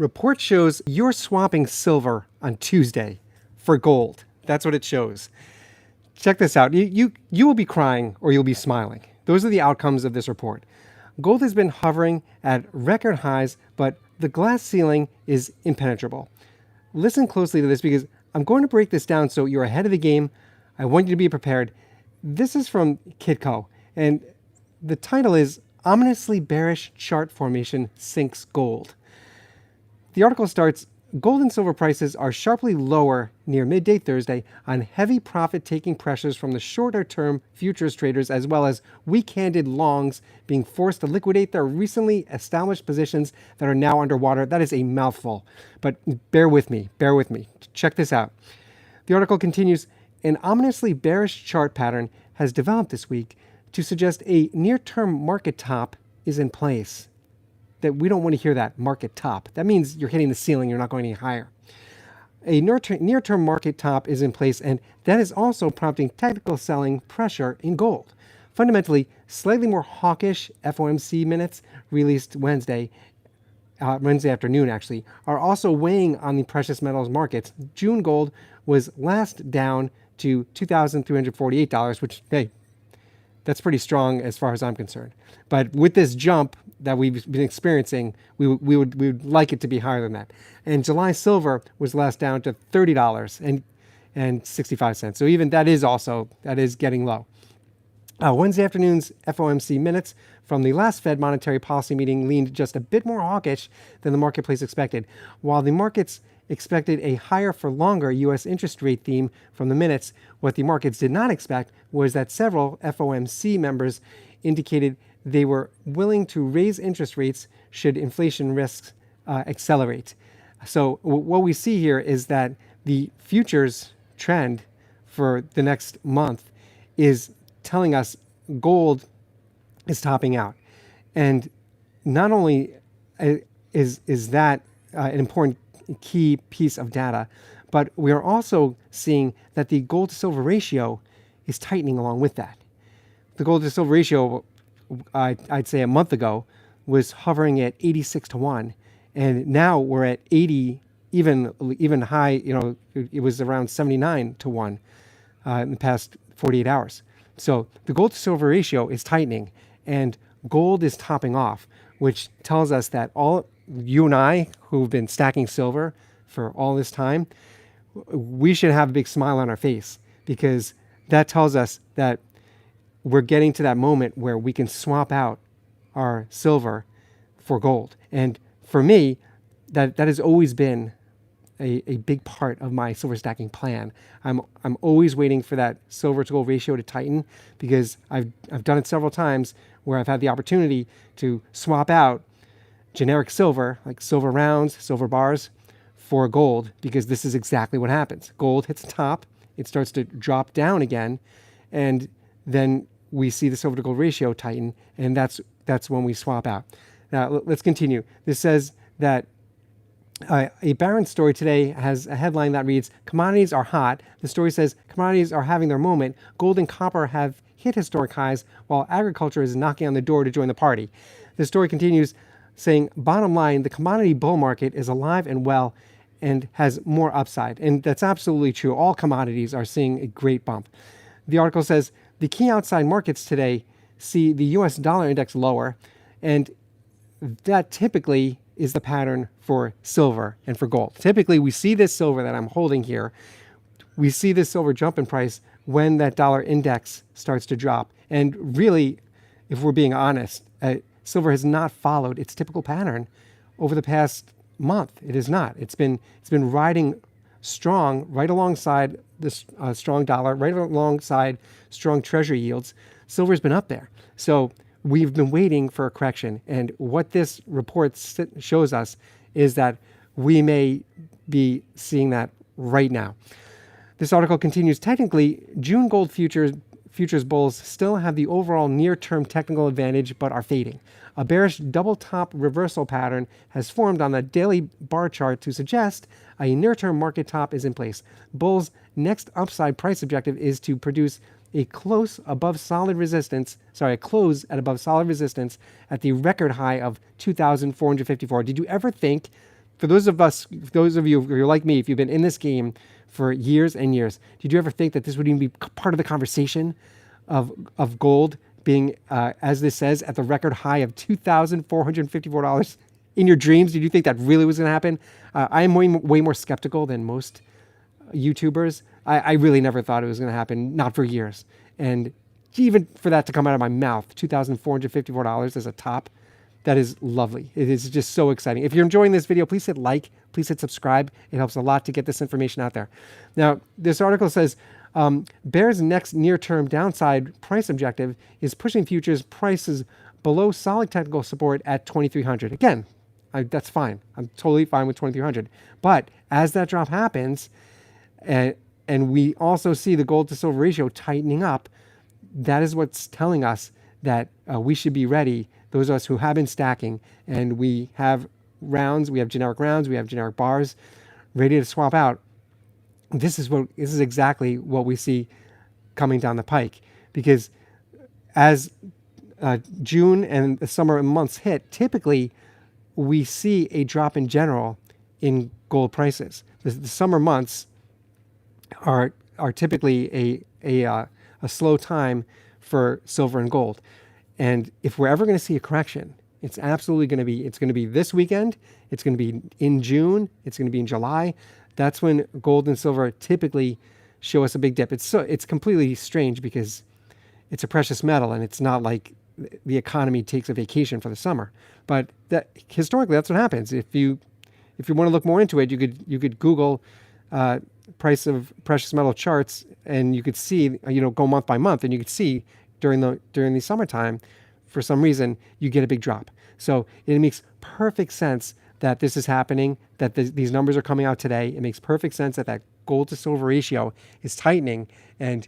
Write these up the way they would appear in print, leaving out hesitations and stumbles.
Report shows you're swapping silver on Tuesday for gold. That's what it shows. Check this out. You will be crying or you'll be smiling. Those are the outcomes of this report. Gold has been hovering at record highs, but the glass ceiling is impenetrable. Listen closely to this because I'm going to break this down so you're ahead of the game. I want you to be prepared. This is from Kitco, and the title is Ominously Bearish Chart Formation Sinks Gold. The article starts, gold and silver prices are sharply lower near midday Thursday on heavy profit-taking pressures from the shorter-term futures traders as well as weak-handed longs being forced to liquidate their recently established positions that are now underwater. That is a mouthful, but bear with me. Check this out. The article continues, an ominously bearish chart pattern has developed this week to suggest a near-term market top is in place. That we don't want to hear that market top. That means you're hitting the ceiling, you're not going any higher. A near-term market top is in place, and that is also prompting technical selling pressure in gold. Fundamentally, slightly more hawkish FOMC minutes released Wednesday afternoon actually, are also weighing on the precious metals markets. June gold was last down to $2,348, which, hey, that's pretty strong as far as I'm concerned. But with this jump that we've been experiencing, we would like it to be higher than that. And July silver was last down to $30.65. So even that is getting low. Wednesday afternoon's FOMC minutes from the last Fed monetary policy meeting leaned just a bit more hawkish than the marketplace expected. While the markets expected a higher for longer U.S. interest rate theme from the minutes, what the markets did not expect was that several FOMC members indicated they were willing to raise interest rates should inflation risks accelerate. So what we see here is that the futures trend for the next month is telling us gold is topping out. And not only is that an important key piece of data, but we are also seeing that the gold to silver ratio is tightening along with that. The gold to silver ratio, I'd say a month ago, was hovering at 86-1, and now we're at 80, even high. It was around 79-1 in the past 48 hours. So the gold to silver ratio is tightening, and gold is topping off, which tells us that all you and I, who've been stacking silver for all this time, we should have a big smile on our face, because that tells us that we're getting to that moment where we can swap out our silver for gold. And for me, that has always been a big part of my silver stacking plan. I'm always waiting for that silver to gold ratio to tighten, because I've done it several times where I've had the opportunity to swap out generic silver, like silver rounds, silver bars, for gold, because this is exactly what happens. Gold hits the top, it starts to drop down again, and then we see the silver to gold ratio tighten, and that's when we swap out. Now, let's continue. This says that a Barron's story today has a headline that reads, commodities are hot. The story says commodities are having their moment. Gold and copper have hit historic highs, while agriculture is knocking on the door to join the party. The story continues saying, bottom line, the commodity bull market is alive and well and has more upside. And that's absolutely true. All commodities are seeing a great bump. The article says, the key outside markets today see the US dollar index lower, and that typically is the pattern for silver and for gold. Typically, we see this silver that I'm holding here, we see this silver jump in price when that dollar index starts to drop. And really, if we're being honest, silver has not followed its typical pattern over the past month. It is not. It's been riding strong right alongside this strong dollar, right alongside strong treasury yields. Silver's been up there. So we've been waiting for a correction. And what this report shows us is that we may be seeing that right now. This article continues, technically, June gold futures bulls still have the overall near-term technical advantage, but are fading. A bearish double-top reversal pattern has formed on the daily bar chart to suggest a near-term market top is in place. Bulls' next upside price objective is to produce a close at above solid resistance at the record high of 2,454. Did you ever think for those of you who are like me, if you've been in this game for years and years, did you ever think that this would even be part of the conversation of gold being, as this says, at the record high of $2,454 in your dreams? Did you think that really was going to happen? I am way more skeptical than most YouTubers. I really never thought it was going to happen, not for years. And even for that to come out of my mouth, $2,454 as a top, that is lovely. It is just so exciting. If you're enjoying this video, please hit like, please hit subscribe. It helps a lot to get this information out there. Now, this article says, Bear's next near-term downside price objective is pushing futures prices below solid technical support at 2,300. Again, that's fine. I'm totally fine with 2,300. But as that drop happens, and we also see the gold to silver ratio tightening up, that is what's telling us that we should be ready, those of us who have been stacking, and we have rounds, we have generic bars ready to swap out. This is exactly what we see coming down the pike, because as June and the summer months hit, typically we see a drop in general in gold prices. The summer months are typically a slow time for silver and gold. And if we're ever going to see a correction, it's absolutely going to be this weekend. It's going to be in June. It's going to be in July. That's when gold and silver typically show us a big dip. It's completely strange because it's a precious metal, and it's not like the economy takes a vacation for the summer. But historically, that's what happens. If you want to look more into it, you could Google price of precious metal charts, and you could see, go month by month, and you could see during the summertime, for some reason, you get a big drop. So it makes perfect sense that this is happening, that these numbers are coming out today. It makes perfect sense that gold to silver ratio is tightening. And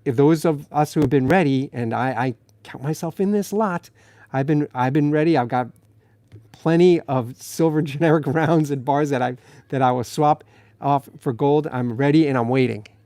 if those of us who have been ready, and I count myself in this lot, I've been ready. I've got plenty of silver generic rounds and bars that I will swap off for gold. I'm ready and I'm waiting.